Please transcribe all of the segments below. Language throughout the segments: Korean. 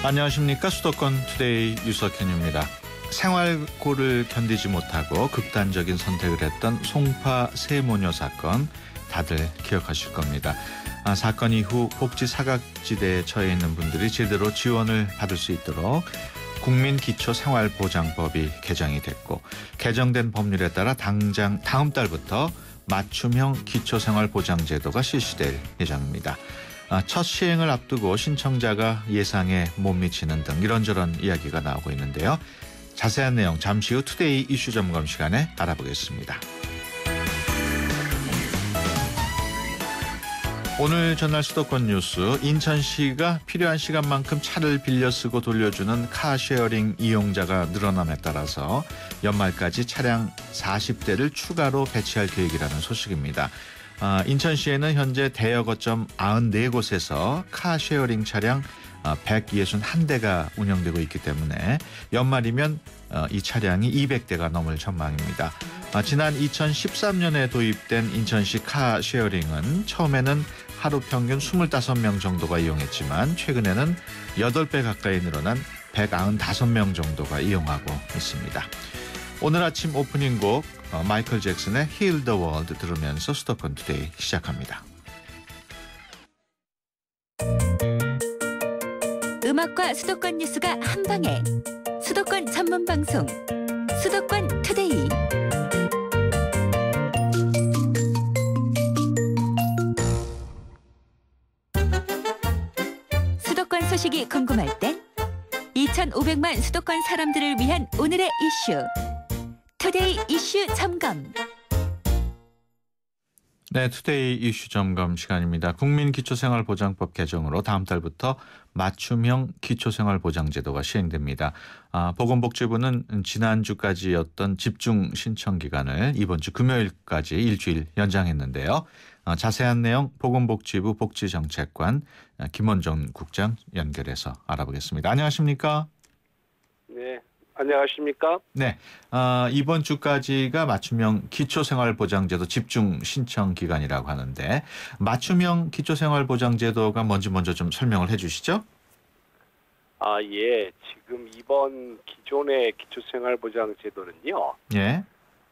안녕하십니까. 수도권 투데이 유석현입니다. 생활고를 견디지 못하고 극단적인 선택을 했던 송파 세모녀 사건 다들 기억하실 겁니다. 사건 이후 복지 사각지대에 처해 있는 분들이 제대로 지원을 받을 수 있도록 국민기초생활보장법이 개정이 됐고, 개정된 법률에 따라 당장 다음 달부터 맞춤형 기초생활보장제도가 실시될 예정입니다. 첫 시행을 앞두고 신청자가 예상에 못 미치는 등 이런저런 이야기가 나오고 있는데요. 자세한 내용 잠시 후 투데이 이슈 점검 시간에 알아보겠습니다. 오늘 전날 수도권 뉴스, 인천시가 필요한 시간만큼 차를 빌려 쓰고 돌려주는 카쉐어링 이용자가 늘어남에 따라서 연말까지 차량 40대를 추가로 배치할 계획이라는 소식입니다. 인천시에는 현재 대여 거점 94곳에서 카쉐어링 차량 161대가 운영되고 있기 때문에 연말이면 이 차량이 200대가 넘을 전망입니다. 지난 2013년에 도입된 인천시 카쉐어링은 처음에는 하루 평균 25명 정도가 이용했지만 최근에는 8배 가까이 늘어난 195명 정도가 이용하고 있습니다. 오늘 아침 오프닝 곡 마이클 잭슨의 Heal the World 들으면서 수도권 투데이 시작합니다. 음악과 수도권 뉴스가 한방에, 수도권 전문 방송 수도권 투데이. 수도권 소식이 궁금할 땐 2,500만 수도권 사람들을 위한 오늘의 이슈 투데이 이슈 점검. 네, 투데이 이슈 점검 시간입니다. 국민기초생활보장법 개정으로 다음 달부터 맞춤형 기초생활보장제도가 시행됩니다. 보건복지부는 지난주까지였던 집중 신청 기간을 이번 주 금요일까지 일주일 연장했는데요. 자세한 내용 보건복지부 복지정책관 김원정 국장 연결해서 알아보겠습니다. 안녕하십니까? 네, 안녕하십니까? 네, 이번 주까지가 맞춤형 기초생활보장제도 집중 신청 기간이라고 하는데, 맞춤형 기초생활보장제도가 뭔지 먼저 좀 설명을 해주시죠. 예. 지금 이번 기존의 기초생활보장제도는요. 예.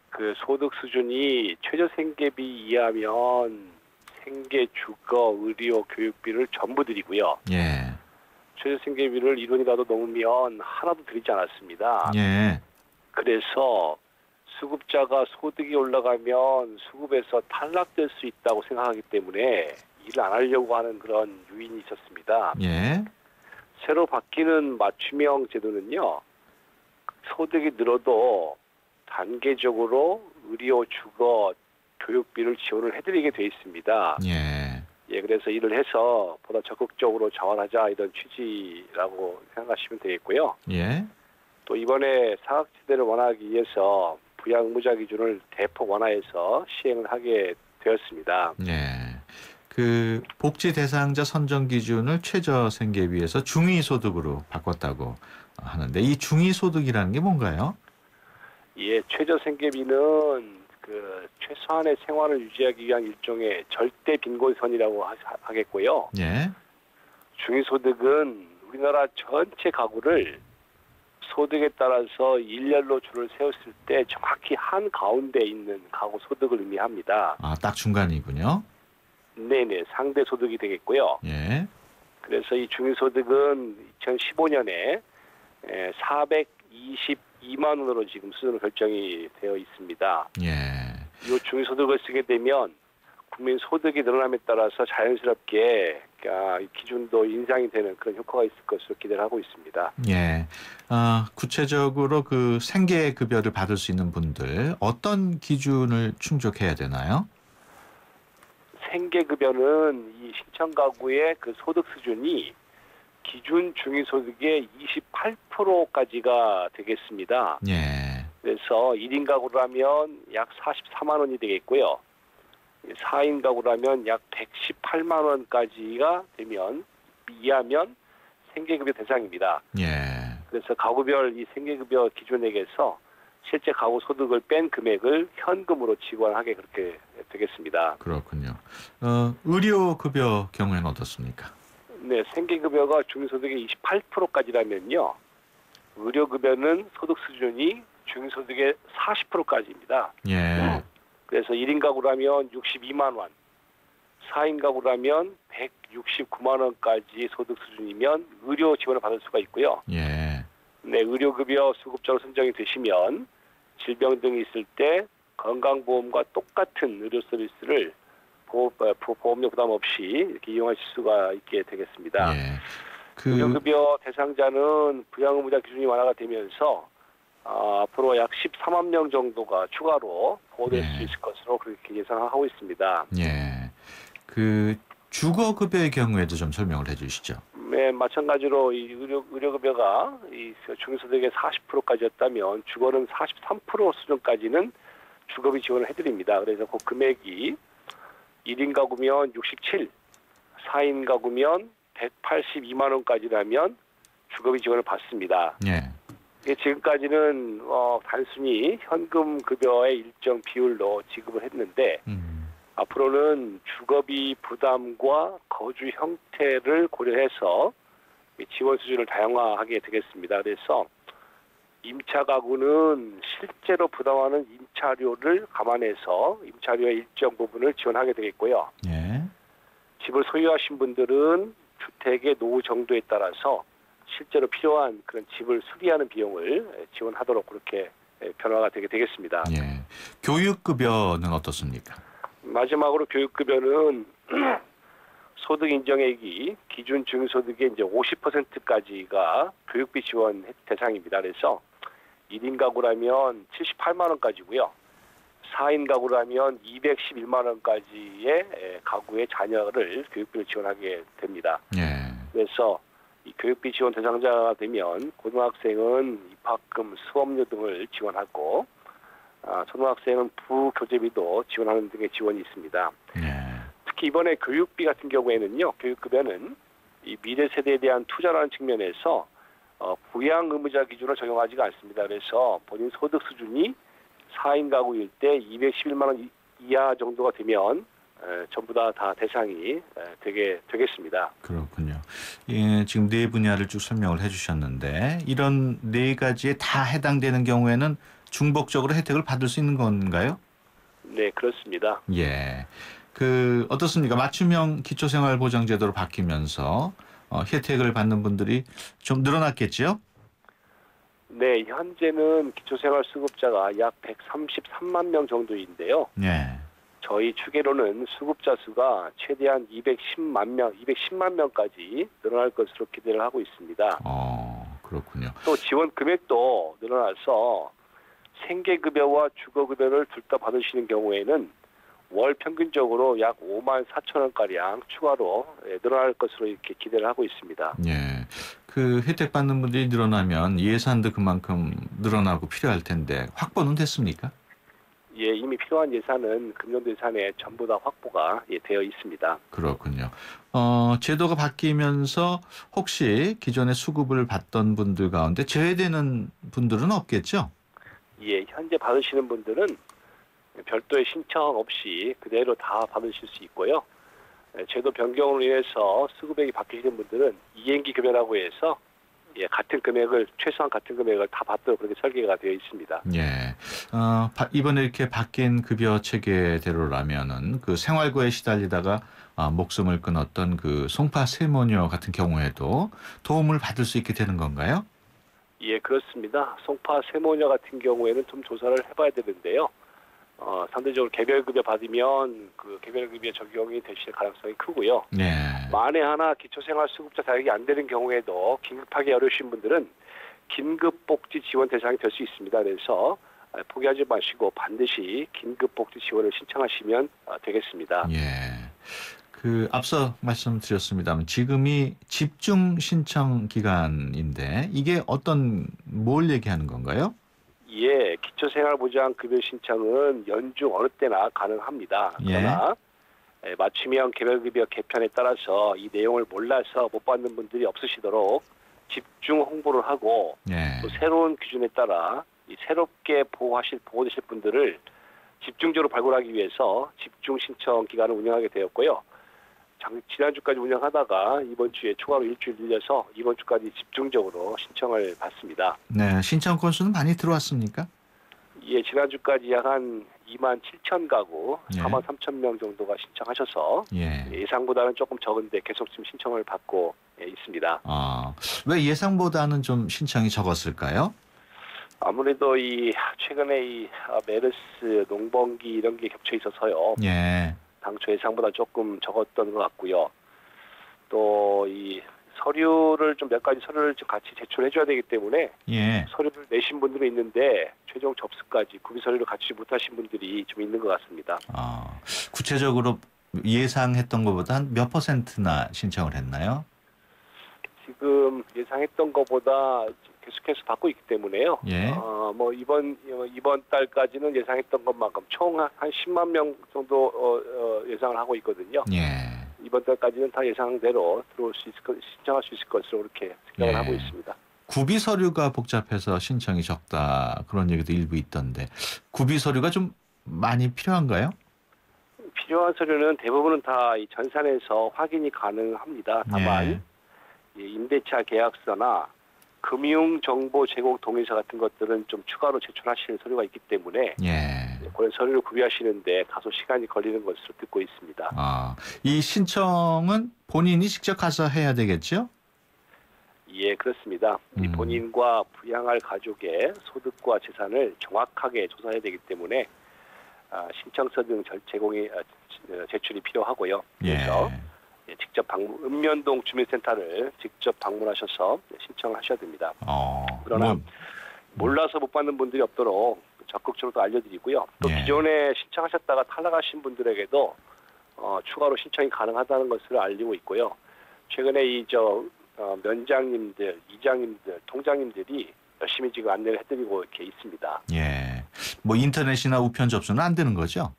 그 소득 수준이 최저생계비 이하면 생계, 주거, 의료, 교육비를 전부 드리고요. 예. 최저생계비를 1원이라도 넘으면 하나도 드리지 않았습니다. 예. 그래서 수급자가 소득이 올라가면 수급에서 탈락될 수 있다고 생각하기 때문에 일을 안 하려고 하는 그런 요인이 있었습니다. 예. 새로 바뀌는 맞춤형 제도는요. 소득이 늘어도 단계적으로 의료, 주거, 교육비를 지원을 해드리게 돼 있습니다. 예. 예, 그래서 일을 해서 보다 적극적으로 자원하자 이런 취지라고 생각하시면 되겠고요. 예. 또 이번에 사각지대를 완화하기 위해서 부양 의무자 기준을 대폭 완화해서 시행을 하게 되었습니다. 예. 그 복지 대상자 선정 기준을 최저생계비에서 중위소득으로 바꿨다고 하는데, 이 중위소득이라는 게 뭔가요? 예, 최저생계비는 그 최소한의 생활을 유지하기 위한 일종의 절대 빈곤선이라고 하겠고요. 예. 중위소득은 우리나라 전체 가구를 소득에 따라서 일렬로 줄을 세웠을 때 정확히 한 가운데 있는 가구 소득을 의미합니다. 딱 중간이군요. 네네, 상대 소득이 되겠고요. 예. 그래서 이 중위소득은 2015년에 422만 원으로 지금 수준으로 결정이 되어 있습니다. 예. 이 중위소득을 쓰게 되면 국민 소득이 늘어남에 따라서 자연스럽게 기준도 인상이 되는 그런 효과가 있을 것으로 기대를 하고 있습니다. 예. 구체적으로 그 생계급여를 받을 수 있는 분들 어떤 기준을 충족해야 되나요? 생계급여는 이 신청 가구의 그 소득 수준이 기준 중위소득의 28%까지가 되겠습니다. 예. 그래서 1인 가구라면 약 44만 원이 되겠고요. 4인 가구라면 약 118만 원까지가 되면 이하면 생계급여 대상입니다. 예. 그래서 가구별 이 생계급여 기준액에서 실제 가구 소득을 뺀 금액을 현금으로 지원하게 그렇게 되겠습니다. 그렇군요. 의료급여 경우에는 어떻습니까? 네, 생계급여가 중위소득의 28%까지라면요. 의료급여는 소득 수준이 중위소득의 40%까지입니다. 예. 그래서 1인 가구라면 62만 원, 4인 가구라면 169만 원까지 소득 수준이면 의료 지원을 받을 수가 있고요. 예. 네, 의료급여 수급자로 선정이 되시면 질병 등이 있을 때 건강보험과 똑같은 의료 서비스를 보험료 부담 없이 이렇게 이용하실 수가 있게 되겠습니다. 예. 의료급여 대상자는 부양의무자 기준이 완화가 되면서 앞으로 약 13만 명 정도가 추가로 보호될 수 있을 것으로 그렇게 예상하고 있습니다. 예. 주거급여의 경우에도 좀 설명을 해주시죠. 네, 마찬가지로 이 의료급여가 이 중위소득의 40%까지였다면 주거는 43% 수준까지는 주거비 지원을 해드립니다. 그래서 그 금액이 1인 가구면 67, 4인 가구면 182만 원까지라면 주거비 지원을 받습니다. 예. 지금까지는 단순히 현금 급여의 일정 비율로 지급을 했는데 앞으로는 주거비 부담과 거주 형태를 고려해서 지원 수준을 다양화하게 되겠습니다. 그래서 임차 가구는 실제로 부담하는 임차료를 감안해서 임차료의 일정 부분을 지원하게 되겠고요. 예. 집을 소유하신 분들은 주택의 노후 정도에 따라서 실제로 필요한 그런 집을 수리하는 비용을 지원하도록 그렇게 변화가 되게 되겠습니다. 예. 교육급여는 어떻습니까? 마지막으로 교육급여는 소득 인정액이 기준 중위소득의 이제 50%까지가 교육비 지원 대상입니다. 그래서 1인 가구라면 78만 원까지고요. 4인 가구라면 211만 원까지의 가구의 자녀를 교육비를 지원하게 됩니다. 예. 그래서 이 교육비 지원 대상자가 되면 고등학생은 입학금, 수업료 등을 지원하고 초등학생은 부교재비도 지원하는 등의 지원이 있습니다. 예. 특히 이번에 교육비 같은 경우에는요, 교육급여는 이 미래 세대에 대한 투자라는 측면에서 부양 의무자 기준을 적용하지가 않습니다. 그래서 본인 소득 수준이 4인 가구일 때 211만 원 이하 정도가 되면 전부 다 대상이 되겠습니다. 그렇군요. 예, 지금 네 분야를 쭉 설명을 해주셨는데 이런 네 가지에 다 해당되는 경우에는 중복적으로 혜택을 받을 수 있는 건가요? 네, 그렇습니다. 예. 어떻습니까? 맞춤형 기초생활보장제도로 바뀌면서 혜택을 받는 분들이 좀 늘어났겠지요? 네, 현재는 기초생활수급자가 약 133만 명 정도인데요. 예. 저희 추계로는 수급자 수가 최대한 210만 명까지 늘어날 것으로 기대를 하고 있습니다. 그렇군요. 또 지원 금액도 늘어나서 생계급여와 주거급여를 둘 다 받으시는 경우에는 월 평균적으로 약 5만 4천 원가량 추가로 늘어날 것으로 이렇게 기대를 하고 있습니다. 예. 혜택 받는 분들이 늘어나면 예산도 그만큼 늘어나고 필요할 텐데 확보는 됐습니까? 예, 이미 필요한 예산은 금년도 예산에 전부 다 확보가 되어 있습니다. 그렇군요. 제도가 바뀌면서 혹시 기존에 수급을 받던 분들 가운데 제외되는 분들은 없겠죠? 예, 현재 받으시는 분들은 별도의 신청 없이 그대로 다 받으실 수 있고요. 제도 변경으로 인해서 수급액이 바뀌시는 분들은 이행기 급여라고 해서 같은 금액을 최소한 같은 금액을 다 받도록 그렇게 설계가 되어 있습니다. 예. 이번에 이렇게 바뀐 급여 체계대로라면은 생활고에 시달리다가 목숨을 끊었던 송파 세모녀 같은 경우에도 도움을 받을 수 있게 되는 건가요? 예, 그렇습니다. 송파 세모녀 같은 경우에는 좀 조사를 해봐야 되는데요. 상대적으로 개별급여 받으면 개별급여 적용이 되실 가능성이 크고요. 네. 만에 하나 기초생활수급자 자격이 안 되는 경우에도 긴급하게 어려우신 분들은 긴급복지 지원 대상이 될 수 있습니다. 그래서 포기하지 마시고 반드시 긴급복지 지원을 신청하시면 되겠습니다. 예. 앞서 말씀드렸습니다만 지금이 집중 신청 기간인데 이게 뭘 얘기하는 건가요? 예, 기초생활보장급여 신청은 연중 어느 때나 가능합니다. 그러나 맞춤형 개별급여 개편에 따라서 이 내용을 몰라서 못 받는 분들이 없으시도록 집중 홍보를 하고 또 새로운 기준에 따라 이 새롭게 보호되실 분들을 집중적으로 발굴하기 위해서 집중 신청 기간을 운영하게 되었고요. 지난주까지 운영하다가 이번 주에 추가로 일주일 늘려서 이번 주까지 집중적으로 신청을 받습니다. 네, 신청 건수는 많이 들어왔습니까? 예, 지난주까지 약 한 2만 7천 가구, 예. 4만 3천 명 정도가 신청하셔서 예. 예상보다는 조금 적은데 계속 지금 신청을 받고 있습니다. 왜 예상보다는 좀 신청이 적었을까요? 아무래도 최근에 메르스, 농번기 이런 게 겹쳐 있어서요. 예. 당초 예상보다 조금 적었던 것 같고요. 또 서류를 좀 몇 가지 서류를 좀 같이 제출해줘야 되기 때문에 예. 서류를 내신 분들은 있는데 최종 접수까지 구비 서류를 갖추지 못하신 분들이 좀 있는 것 같습니다. 구체적으로 예상했던 것보다 한 몇 퍼센트나 신청을 했나요? 지금 예상했던 것보다 계속해서 받고 있기 때문에요. 예. 이번 달까지는 예상했던 것만큼 총 한 10만 명 정도 예상을 하고 있거든요. 예. 이번 달까지는 다 예상대로 신청할 수 있을 것으로 그렇게 생각을 예. 하고 있습니다. 구비 서류가 복잡해서 신청이 적다 그런 얘기도 일부 있던데 구비 서류가 좀 많이 필요한가요? 필요한 서류는 대부분은 다 이 전산에서 확인이 가능합니다. 다만 임대차 계약서나 금융정보 제공 동의서 같은 것들은 좀 추가로 제출하시는 서류가 있기 때문에 그런 서류를 구비하시는데 다소 시간이 걸리는 것으로 듣고 있습니다. 이 신청은 본인이 직접 가서 해야 되겠죠? 예, 그렇습니다. 본인과 부양할 가족의 소득과 재산을 정확하게 조사해야 되기 때문에 신청서 등 제출이 필요하고요. 그래서 직접 읍면동 주민센터를 직접 방문하셔서 신청하셔야 됩니다. 그러나 몰라서 못 받는 분들이 없도록 적극적으로 알려드리고요. 또 기존에 신청하셨다가 탈락하신 분들에게도 추가로 신청이 가능하다는 것을 알리고 있고요. 최근에 면장님들, 이장님들, 통장님들이 열심히 지금 안내를 해드리고 이렇게 있습니다. 예. 인터넷이나 우편 접수는 안 되는 거죠?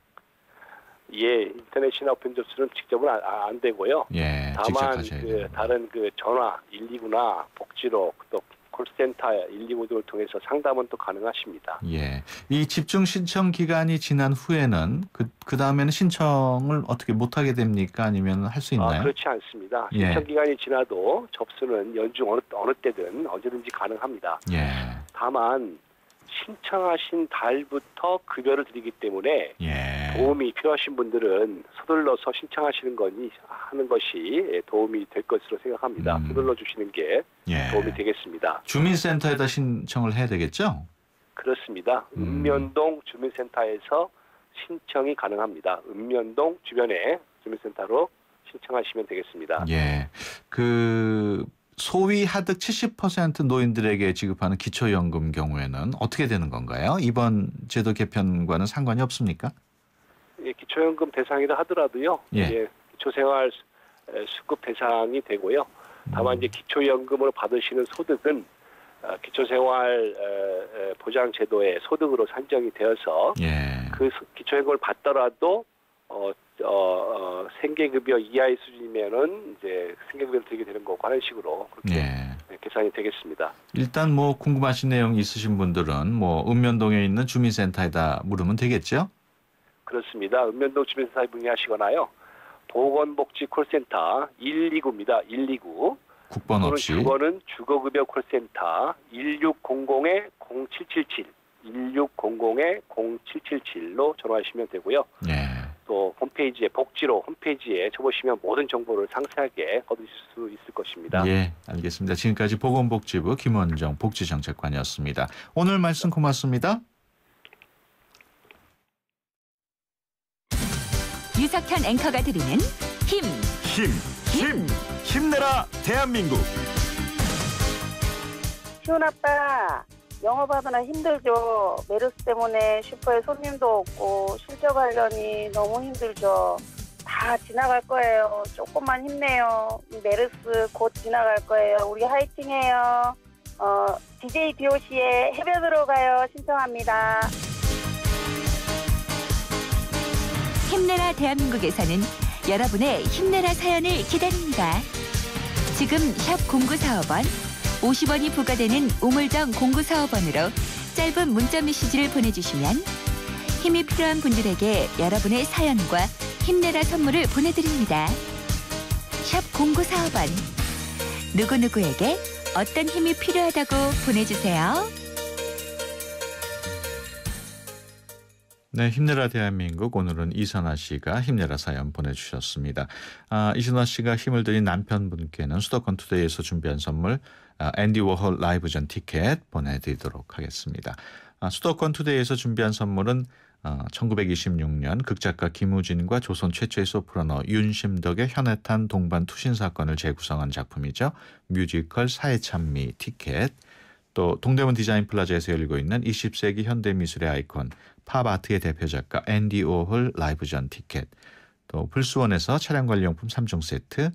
예, 인터넷이나 우편 접수는 직접은 안 되고요. 예, 다만 다른 전화 129나 복지로 또 콜센터 129 등을 통해서 상담은 또 가능하십니다. 예, 이 집중 신청 기간이 지난 후에는 그 다음에는 신청을 어떻게 못 하게 됩니까? 아니면 할 수 있나요? 그렇지 않습니다. 신청 기간이 지나도 접수는 연중 어느 때든 언제든지 가능합니다. 다만 신청하신 달부터 급여를 드리기 때문에 도움이 필요하신 분들은 서둘러서 신청하시는 하는 것이 도움이 될 것으로 생각합니다. 서둘러 주시는 게 도움이 되겠습니다. 주민센터에다 신청을 해야 되겠죠? 그렇습니다. 읍면동 주민센터에서 신청이 가능합니다. 읍면동 주변에 주민센터로 신청하시면 되겠습니다. 예, 소위 하득 70% 노인들에게 지급하는 기초연금 경우에는 어떻게 되는 건가요? 이번 제도 개편과는 상관이 없습니까? 예, 기초연금 대상이라 하더라도요. 기초생활 수급 대상이 되고요. 다만 기초연금으로 받으시는 소득은 기초생활 보장 제도의 소득으로 산정이 되어서 그 기초연금을 받더라도 생계급여 이하의 수준이면은 이제 생계급여를 드리게 되는 거고 하는 식으로 그렇게 계산이 되겠습니다. 일단 궁금하신 내용 있으신 분들은 읍면동에 있는 주민센터에다 물으면 되겠죠? 그렇습니다. 읍면동 주민센터에 문의하시거나요. 보건복지 콜센터 129입니다. 129. 국번 없이. 주거는 주거급여 콜센터 1600-0777. 1600-0777로 전화하시면 되고요. 또 복지로 홈페이지에 쳐보시면 모든 정보를 상세하게 얻으실 수 있을 것입니다. 예, 알겠습니다. 지금까지 보건복지부 김원정 복지정책관이었습니다. 오늘 말씀 고맙습니다. 유석현 앵커가 드리는 힘내라 대한민국. 시훈 아빠, 영업하느라 힘들죠. 메르스 때문에 슈퍼에 손님도 없고 실적하려니 너무 힘들죠. 다 지나갈 거예요. 조금만 힘내요. 메르스 곧 지나갈 거예요. 우리 화이팅해요. DJ DOC의 해변으로 가요 신청합니다. 힘내라 대한민국에서는 여러분의 힘내라 사연을 기다립니다. 지금 샵 0945번 50원이 부과되는 우물정 0945번으로 짧은 문자 메시지를 보내주시면 힘이 필요한 분들에게 여러분의 사연과 힘내라 선물을 보내드립니다. 샵 0945번. 누구누구에게 어떤 힘이 필요하다고 보내주세요. 네, 힘내라 대한민국. 오늘은 이선아 씨가 힘내라 사연 보내주셨습니다. 이선아 씨가 힘을 드린 남편분께는 수도권 투데이에서 준비한 선물 앤디 워홀 라이브전 티켓 보내드리도록 하겠습니다. 수도권 투데이에서 준비한 선물은 1926년 극작가 김우진과 조선 최초의 소프라노 윤심덕의 현해탄 동반 투신 사건을 재구성한 작품이죠. 뮤지컬 사회찬미 티켓, 또 동대문 디자인 플라자에서 열리고 있는 20세기 현대미술의 아이콘 팝아트의 대표 작가 앤디 워홀 라이브전 티켓, 또 플스원에서 차량관리용품 3종 세트,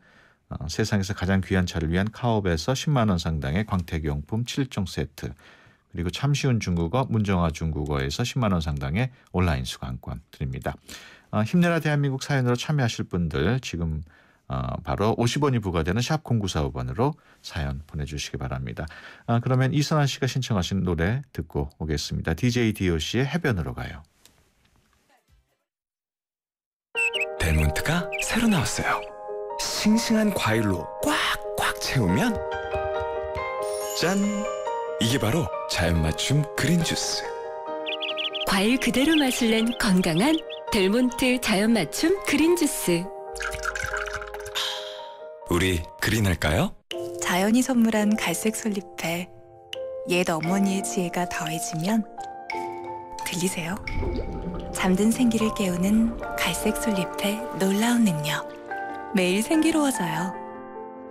세상에서 가장 귀한 차를 위한 카옵에서 10만 원 상당의 광택용품 7종 세트, 그리고 참 쉬운 중국어 문정아 중국어에서 10만 원 상당의 온라인 수강권 드립니다. 힘내라 대한민국 사연으로 참여하실 분들 지금 바로 50원이 부과되는 샵 0945번으로 사연 보내주시기 바랍니다. 그러면 이선아 씨가 신청하신 노래 듣고 오겠습니다. DJ DOC의 해변으로 가요. 델몬트가 새로 나왔어요. 싱싱한 과일로 꽉꽉 채우면 짠! 이게 바로 자연 맞춤 그린 주스. 과일 그대로 맛을 낸 건강한 델몬트 자연 맞춤 그린 주스. 우리 그린할까요? 자연이 선물한 갈색 솔잎에 옛 어머니의 지혜가 더해지면 들리세요? 잠든 생기를 깨우는 갈색 솔잎의 놀라운 능력. 매일 생기로워져요.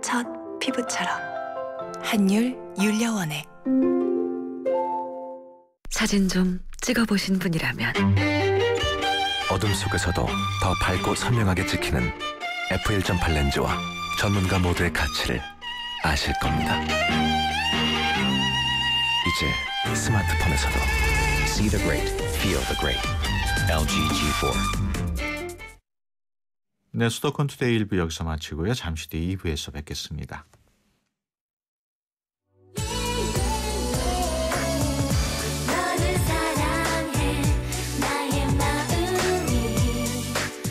첫 피부처럼. 한율 율려원액. 사진 좀 찍어보신 분이라면 어둠 속에서도 더 밝고 선명하게 찍히는 f1.8 렌즈와 전문가 모두의 가치를 아실 겁니다. 이제 스마트폰에서도 See the great, feel the great. LG G4. 네, 수도권 투데이 1부 여기서 마치고요. 잠시 뒤 2부에서 뵙겠습니다.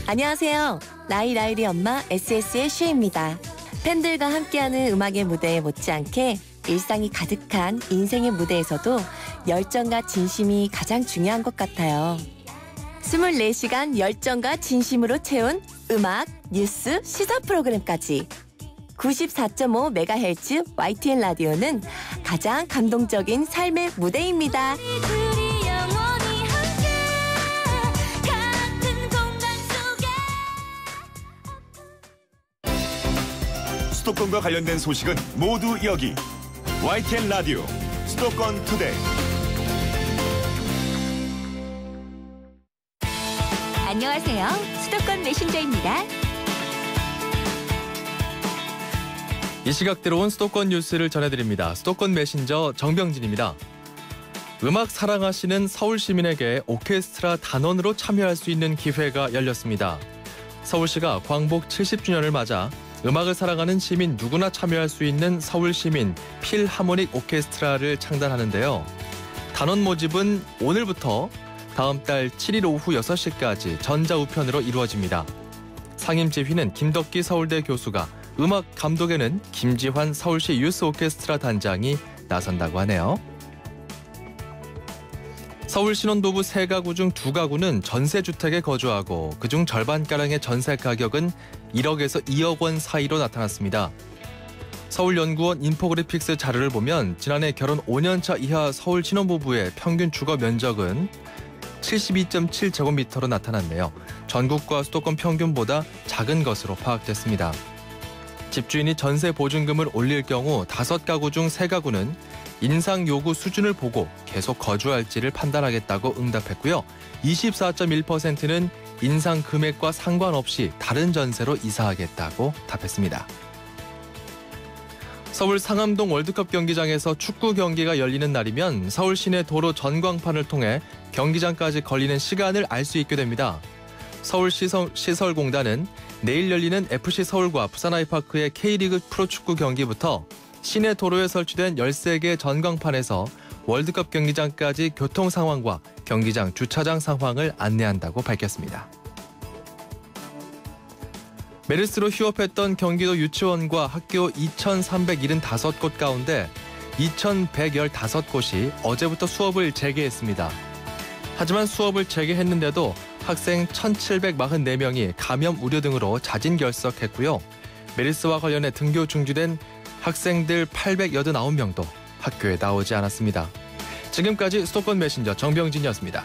안녕하세요. 라이라이리 엄마 SS의 슈입니다. 팬들과 함께하는 음악의 무대에 못지않게 일상이 가득한 인생의 무대에서도 열정과 진심이 가장 중요한 것 같아요. 24시간 열정과 진심으로 채운 음악, 뉴스, 시사 프로그램까지 94.5MHz YTN 라디오는 가장 감동적인 삶의 무대입니다. 수도권과 관련된 소식은 모두 여기 YTN 라디오 수도권 투데이. 안녕하세요. 수도권 메신저입니다. 이 시각 들어온 수도권 뉴스를 전해드립니다. 수도권 메신저 정병진입니다. 음악 사랑하시는 서울 시민에게 오케스트라 단원으로 참여할 수 있는 기회가 열렸습니다. 서울시가 광복 70주년을 맞아 음악을 사랑하는 시민 누구나 참여할 수 있는 서울시민 필하모닉 오케스트라를 창단하는데요. 단원 모집은 오늘부터 다음 달 7일 오후 6시까지 전자우편으로 이루어집니다. 상임지휘는 김덕기 서울대 교수가, 음악 감독에는 김지환 서울시 유스 오케스트라 단장이 나선다고 하네요. 서울 신혼부부 3가구 중 2가구는 전세주택에 거주하고 그중 절반가량의 전세 가격은 1억에서 2억 원 사이로 나타났습니다. 서울연구원 인포그래픽스 자료를 보면 지난해 결혼 5년차 이하 서울 신혼부부의 평균 주거 면적은 72.7제곱미터로 나타났네요. 전국과 수도권 평균보다 작은 것으로 파악됐습니다. 집주인이 전세 보증금을 올릴 경우 5가구 중 3가구는 인상 요구 수준을 보고 계속 거주할지를 판단하겠다고 응답했고요. 24.1%는 인상 금액과 상관없이 다른 전세로 이사하겠다고 답했습니다. 서울 상암동 월드컵 경기장에서 축구 경기가 열리는 날이면 서울 시내 도로 전광판을 통해 경기장까지 걸리는 시간을 알 수 있게 됩니다. 서울시설공단은 내일 열리는 FC 서울과 부산 아이파크의 K리그 프로축구 경기부터 시내 도로에 설치된 13개 전광판에서 월드컵 경기장까지 교통 상황과 경기장 주차장 상황을 안내한다고 밝혔습니다. 메르스로 휴업했던 경기도 유치원과 학교 2,375곳 가운데 2,115곳이 어제부터 수업을 재개했습니다. 하지만 수업을 재개했는데도 학생 1,744명이 감염 우려 등으로 자진 결석했고요. 메르스와 관련해 등교 중지된 학생들 889명도 학교에 나오지 않았습니다. 지금까지 수도권 메신저 정병진이었습니다.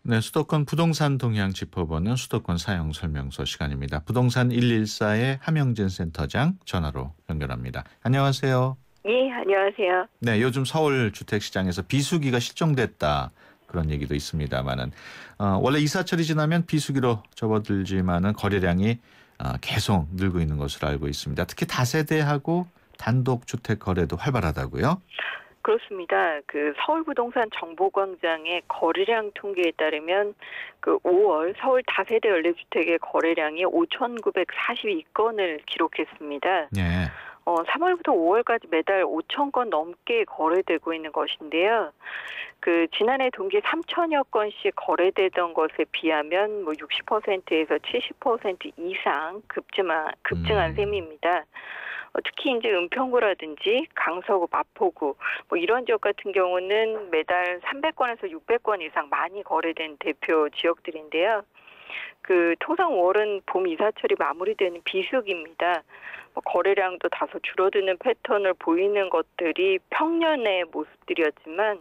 네, 수도권 부동산 동향 짚어보는 수도권 사용 설명서 시간입니다. 부동산 114의 함영진 센터장 전화로 연결합니다. 안녕하세요. 예, 안녕하세요. 네, 요즘 서울 주택시장에서 비수기가 실종됐다 그런 얘기도 있습니다만은 원래 이사철이 지나면 비수기로 접어들지만은 거래량이 계속 늘고 있는 것으로 알고 있습니다. 특히 다세대하고 단독 주택 거래도 활발하다고요? 그렇습니다. 그 서울부동산 정보광장의 거래량 통계에 따르면 그 5월 서울 다세대 연립주택의 거래량이 5,942건을 기록했습니다. 네. 3월부터 5월까지 매달 5,000건 넘게 거래되고 있는 것인데요. 그 지난해 동기 3,000여 건씩 거래되던 것에 비하면 뭐 60%에서 70% 이상 급증한 셈입니다. 특히 이제 은평구라든지 강서구, 마포구 뭐 이런 지역 같은 경우는 매달 300건에서 600건 이상 많이 거래된 대표 지역들인데요. 그 통상 5월은 봄 이사철이 마무리되는 비수기입니다. 거래량도 다소 줄어드는 패턴을 보이는 것들이 평년의 모습들이었지만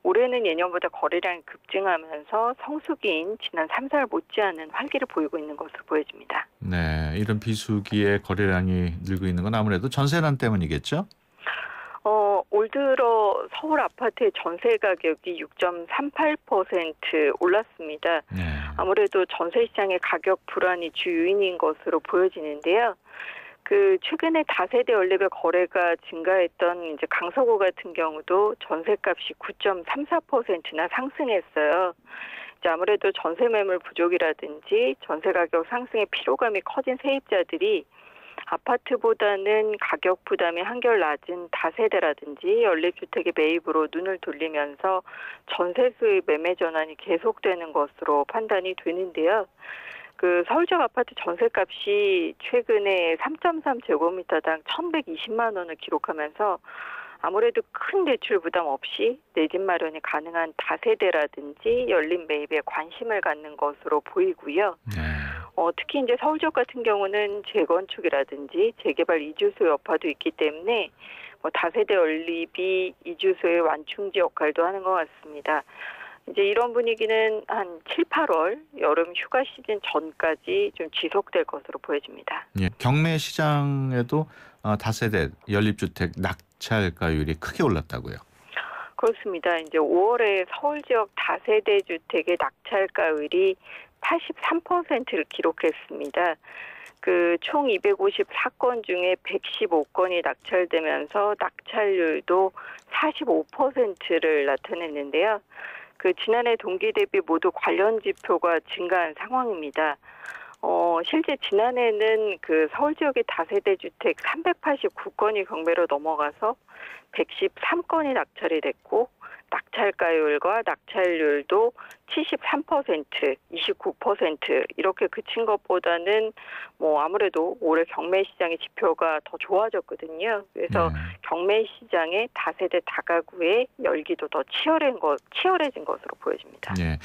올해는 예년보다 거래량이 급증하면서 성수기인 지난 3, 4월 못지않은 활기를 보이고 있는 것으로 보여집니다. 네, 이런 비수기에 거래량이 늘고 있는 건 아무래도 전세난 때문이겠죠? 올 들어 서울 아파트의 전세 가격이 6.38% 올랐습니다. 네. 아무래도 전세 시장의 가격 불안이 주 요인인 것으로 보여지는데요. 그 최근에 다세대 연립의 거래가 증가했던 이제 강서구 같은 경우도 전세값이 9.34%나 상승했어요. 이제 아무래도 전세 매물 부족이라든지 전세 가격 상승의 피로감이 커진 세입자들이 아파트보다는 가격 부담이 한결 낮은 다세대라든지 연립주택의 매입으로 눈을 돌리면서 전세수의 매매 전환이 계속되는 것으로 판단이 되는데요. 그 서울 지역 아파트 전세값이 최근에 3.3제곱미터당 1,120만 원을 기록하면서 아무래도 큰 대출 부담 없이 내 집 마련이 가능한 다세대라든지 연립 매입에 관심을 갖는 것으로 보이고요. 특히 이제 서울 지역 같은 경우는 재건축이라든지 재개발 이주소 여파도 있기 때문에 다세대 연립이 이주소의 완충지 역할도 하는 것 같습니다. 이제 이런 분위기는 한 7, 8월 여름 휴가 시즌 전까지 좀 지속될 것으로 보여집니다. 예, 경매 시장에도 다세대 연립주택 낙찰가율이 크게 올랐다고요? 그렇습니다. 이제 5월에 서울 지역 다세대 주택의 낙찰가율이 83%를 기록했습니다. 그 총 254건 중에 115건이 낙찰되면서 낙찰률도 45%를 나타냈는데요. 그 지난해 동기 대비 모두 관련 지표가 증가한 상황입니다. 실제 지난해는 그 서울 지역의 다세대 주택 389건이 경매로 넘어가서 113건이 낙찰이 됐고 낙찰가율과 낙찰률도 73%, 29% 이렇게 그친 것보다는 아무래도 올해 경매 시장의 지표가 더 좋아졌거든요. 그래서 경매 시장의 다세대 다가구의 열기도 더 치열해진 것으로 보여집니다. 네.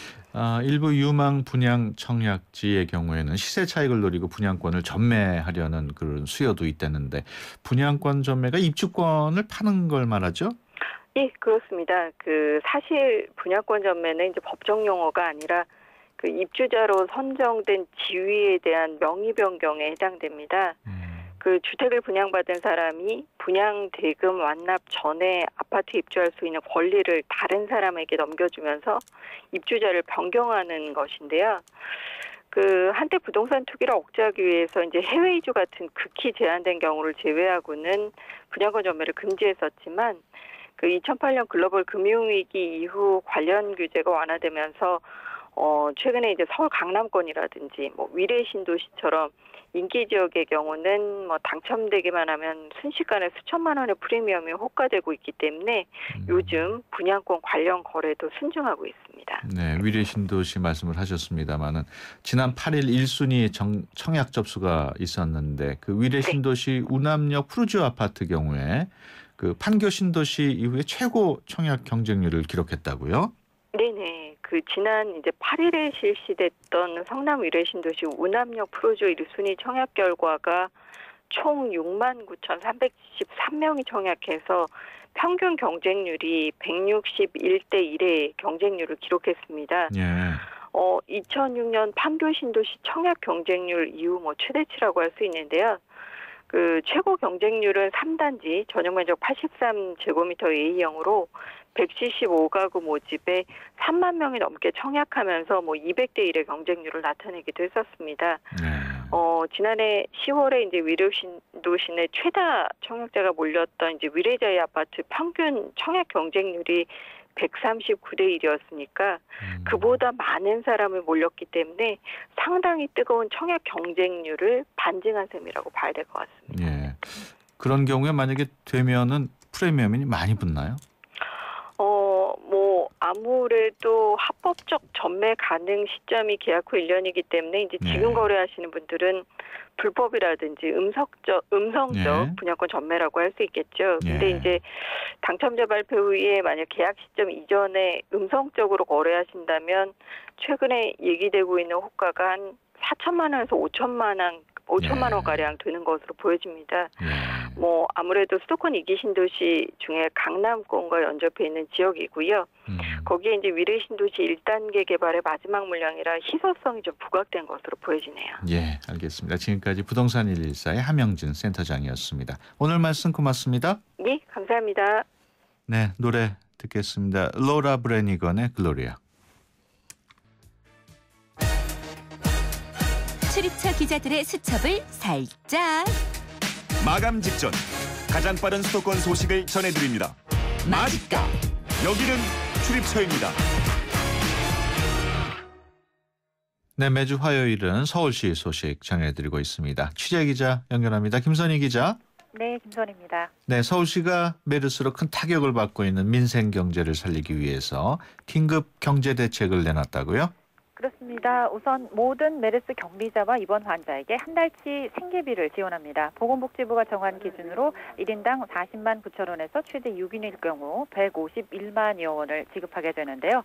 일부 유망 분양 청약지의 경우에는 시세 차익을 노리고 분양권을 전매하려는 그런 수요도 있다는데 분양권 전매가 입주권을 파는 걸 말하죠? 예, 그렇습니다. 그 사실 분양권 전매는 이제 법정 용어가 아니라 그 입주자로 선정된 지위에 대한 명의 변경에 해당됩니다. 그 주택을 분양받은 사람이 분양 대금 완납 전에 아파트에 입주할 수 있는 권리를 다른 사람에게 넘겨주면서 입주자를 변경하는 것인데요. 그 한때 부동산 투기를 억제하기 위해서 이제 해외 이주 같은 극히 제한된 경우를 제외하고는 분양권 전매를 금지했었지만 그 2008년 글로벌 금융위기 이후 관련 규제가 완화되면서 최근에 이제 서울 강남권이라든지 뭐 위례 신도시처럼 인기 지역의 경우는 뭐 당첨되기만 하면 순식간에 수천만 원의 프리미엄이 호가되고 있기 때문에 요즘 분양권 관련 거래도 순증하고 있습니다. 네, 위례 신도시 말씀을 하셨습니다마는 지난 8일 1순위 청약 접수가 있었는데 그 위례 신도시 우남역 푸르지오 아파트 경우에 그 판교 신도시 이후에 최고 청약 경쟁률을 기록했다고요? 네네. 그 지난 이제 8일에 실시됐던 성남 위례 신도시 우남역 프로조 1순위 청약 결과가 총 69,373명이 청약해서 평균 경쟁률이 161대 1의 경쟁률을 기록했습니다. 예. 2006년 판교 신도시 청약 경쟁률 이후 뭐 최대치라고 할 수 있는데요. 그 최고 경쟁률은 3단지 전용 면적 83제곱미터 A형으로 175가구 모집에 3만 명이 넘게 청약하면서 뭐 200대 1의 경쟁률을 나타내기도 했었습니다. 지난해 10월에 이제 위례 신도시 내 최다 청약자가 몰렸던 이제 위례자이 아파트 평균 청약 경쟁률이 139대 1이었으니까 그보다 많은 사람이 몰렸기 때문에 상당히 뜨거운 청약 경쟁률을 반증한 셈이라고 봐야 될 것 같습니다. 예. 그런 경우에 만약에 되면은 프리미엄이 많이 붙나요? 뭐 아무래도 합법적 전매 가능 시점이 계약 후 1년이기 때문에 이제 지금 거래하시는 분들은 불법이라든지 음성적 분양권 전매라고 할 수 있겠죠. 근데 이제 당첨자 발표 후에 만약 계약 시점 이전에 음성적으로 거래하신다면 최근에 얘기되고 있는 호가가 한 4천만 원에서 5천만 원 가량 되는 것으로 보여집니다. 뭐 아무래도 수도권 2기 신도시 중에 강남권과 연접해 있는 지역이고요. 거기에 이제 위례 신도시 1단계 개발의 마지막 물량이라 희소성이 좀 부각된 것으로 보여지네요. 예, 알겠습니다. 지금까지 부동산 114의 함영진 센터장이었습니다. 오늘 말씀 고맙습니다. 네, 감사합니다. 네, 노래 듣겠습니다. 로라 브래니건의 글로리아. 출입처 기자들의 수첩을 살짝 마감 직전 가장 빠른 수도권 소식을 전해드립니다. 맛있다. 여기는 출입처입니다. 네, 매주 화요일은 서울시 소식 전해드리고 있습니다. 취재기자 연결합니다. 김선희 기자. 네, 김선희입니다. 네, 서울시가 메르스로 큰 타격을 받고 있는 민생 경제를 살리기 위해서 긴급 경제 대책을 내놨다고요? 그렇습니다. 우선 모든 메르스 격리자와 입원 환자에게 한 달치 생계비를 지원합니다. 보건복지부가 정한 기준으로 1인당 40만 9천 원에서 최대 6인일 경우 151만여 원을 지급하게 되는데요.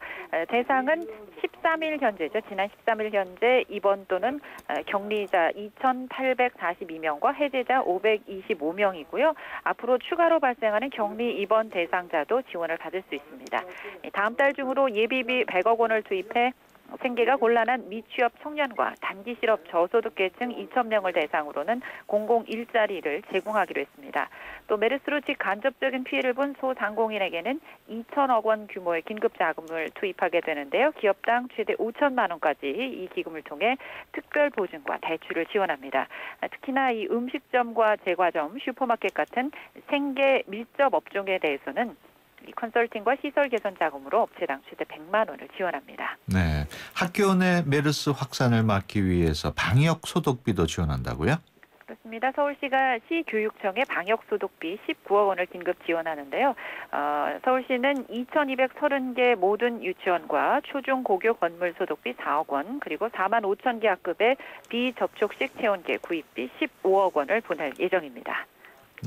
대상은 13일 현재죠. 지난 13일 현재 입원 또는 격리자 2,842명과 해제자 525명이고요. 앞으로 추가로 발생하는 격리 입원 대상자도 지원을 받을 수 있습니다. 다음 달 중으로 예비비 100억 원을 투입해 생계가 곤란한 미취업 청년과 단기 실업 저소득계층 2,000명을 대상으로는 공공 일자리를 제공하기로 했습니다. 또 메르스로 직간접적인 피해를 본 소상공인에게는 2천억 원 규모의 긴급 자금을 투입하게 되는데요. 기업당 최대 5천만 원까지 이 기금을 통해 특별 보증과 대출을 지원합니다. 특히나 이 음식점과 제과점, 슈퍼마켓 같은 생계 밀접 업종에 대해서는 이 컨설팅과 시설 개선 자금으로 업체당 최대 100만 원을 지원합니다. 네, 학교 내 메르스 확산을 막기 위해서 방역 소독비도 지원한다고요? 그렇습니다. 서울시가 시교육청에 방역 소독비 19억 원을 긴급 지원하는데요. 서울시는 2,230개 모든 유치원과 초중 고교 건물 소독비 4억 원, 그리고 4만 5천 개 학급에 비접촉식 체온계 구입비 15억 원을 보낼 예정입니다.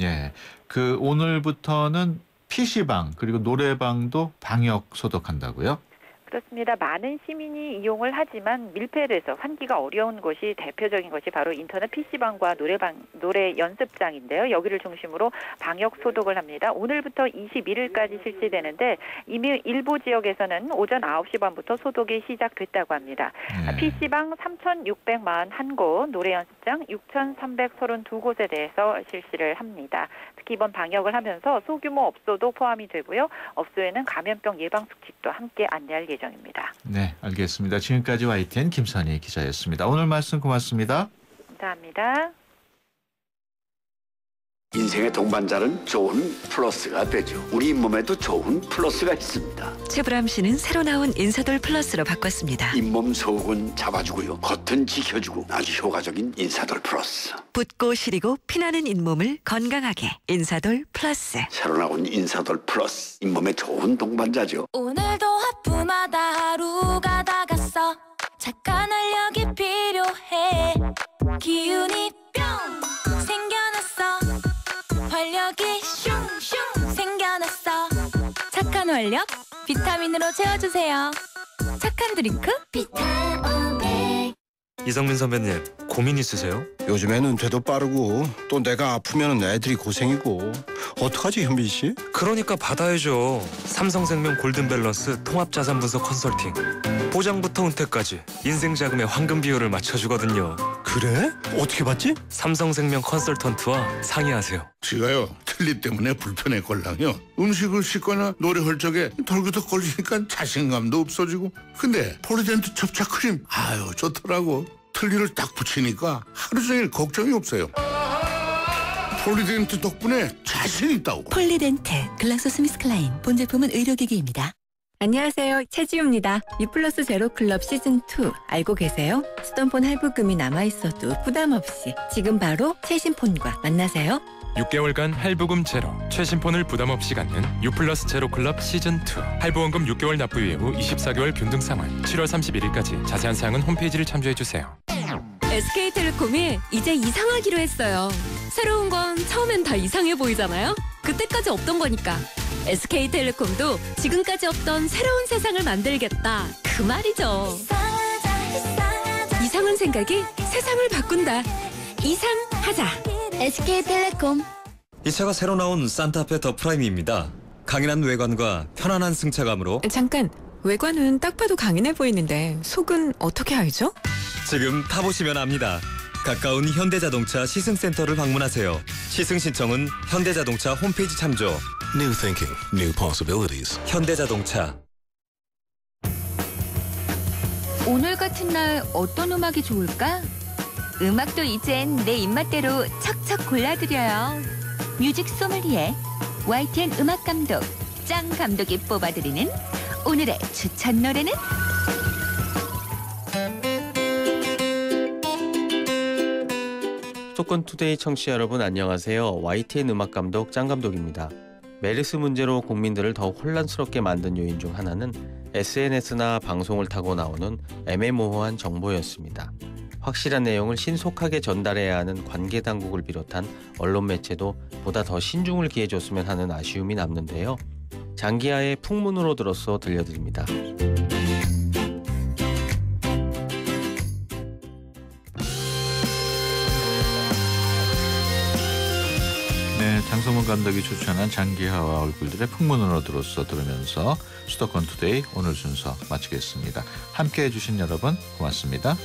예, 그 오늘부터는 PC방 그리고 노래방도 방역 소독한다고요? 그렇습니다. 많은 시민이 이용을 하지만 밀폐를 해서 환기가 어려운 곳이 대표적인 것이 바로 인터넷 PC방과 노래 연습장인데요. 여기를 중심으로 방역 소독을 합니다. 오늘부터 21일까지 실시되는데 이미 일부 지역에서는 오전 9시 반부터 소독이 시작됐다고 합니다. PC방 3,641곳, 노래 연습장 6,332곳에 대해서 실시를 합니다. 특히 이번 방역을 하면서 소규모 업소도 포함이 되고요. 업소에는 감염병 예방 수칙도 함께 안내할 예정입니다. 네, 알겠습니다. 지금까지 YTN 김선희 기자였습니다. 오늘 말씀 고맙습니다. 감사합니다. 인생의 동반자는 좋은 플러스가 되죠. 우리 몸에도 좋은 플러스가 있습니다. 최불암 씨는 새로 나온 인사돌 플러스로 바꿨습니다. 잇몸 속은 잡아주고요. 겉은 지켜주고 아주 효과적인 인사돌 플러스. 붓고 시리고 피나는 잇몸을 건강하게 인사돌 플러스. 새로 나온 인사돌 플러스. 잇몸에 좋은 동반자죠. 오늘도 하품하다 하루가 다 갔어. 착한 활력이 필요해. 기운이 뿅 생겨났어. 활력이 슝슝 생겨났어. 착한 활력 비타민으로 채워주세요. 착한 드링크 비타오백. 이성민 선배님, 고민 있으세요? 요즘엔 은퇴도 빠르고 또 내가 아프면 애들이 고생이고 어떡하지, 현빈 씨? 그러니까 받아야죠. 삼성생명 골든밸런스 통합자산 분석 컨설팅. 보장부터 은퇴까지 인생 자금의 황금 비율을 맞춰주거든요. 그래? 어떻게 받지? 삼성생명 컨설턴트와 상의하세요. 지가요, 틀니 때문에 불편했걸랑요. 음식을 씻거나 노래할 적에 덜그덕 걸리니까 자신감도 없어지고. 근데 폴리덴트 접착 크림, 아유 좋더라고. 틀니를 딱 붙이니까 하루 종일 걱정이 없어요. 폴리덴트 덕분에 자신 있다고. 폴리덴트 글락소스미스클라인 본 제품은 의료기기입니다. 안녕하세요. 최지우입니다. 유플러스 제로클럽 시즌2 알고 계세요? 쓰던 할부금이 남아있어도 부담 없이 지금 바로 최신 폰과 만나세요. 6개월간 할부금 제로, 최신 폰을 부담 없이 갖는 유플러스 제로클럽 시즌2. 할부원금 6개월 납부 이후 24개월 균등 상환. 7월 31일까지. 자세한 사항은 홈페이지를 참조해주세요. SK텔레콤이 이제 이상하기로 했어요. 새로운 건 처음엔 다 이상해 보이잖아요. 그때까지 없던 거니까. SK텔레콤도 지금까지 없던 새로운 세상을 만들겠다. 그 말이죠. 이상한 생각이 세상을 바꾼다. 이상하자. SK텔레콤. 이 차가 새로 나온 산타페 더 프라임입니다. 강인한 외관과 편안한 승차감으로. 잠깐, 외관은 딱 봐도 강인해 보이는데 속은 어떻게 알죠? 지금 타보시면 압니다. 가까운 현대자동차 시승센터를 방문하세요. 시승 신청은 현대자동차 홈페이지 참조. New thinking, new possibilities. 현대자동차. 오늘 같은 날 어떤 음악이 좋을까? 음악도 이젠 내 입맛대로 척척 골라드려요. 뮤직 소믈리에 YTN 음악 감독 짱 감독이 뽑아드리는 오늘의 추천 노래는? 수도권투데이 청취자 여러분 안녕하세요. YTN 음악 감독 짱 감독입니다. 메르스 문제로 국민들을 더 혼란스럽게 만든 요인 중 하나는 SNS나 방송을 타고 나오는 애매모호한 정보였습니다. 확실한 내용을 신속하게 전달해야 하는 관계당국을 비롯한 언론 매체도 보다 더 신중을 기해줬으면 하는 아쉬움이 남는데요. 장기하의 풍문으로 들어서 들려드립니다. 네, 장성문 감독이 추천한 장기하와 얼굴들의 풍문으로 들으면서 수도권 투데이 오늘 순서 마치겠습니다. 함께해 주신 여러분 고맙습니다.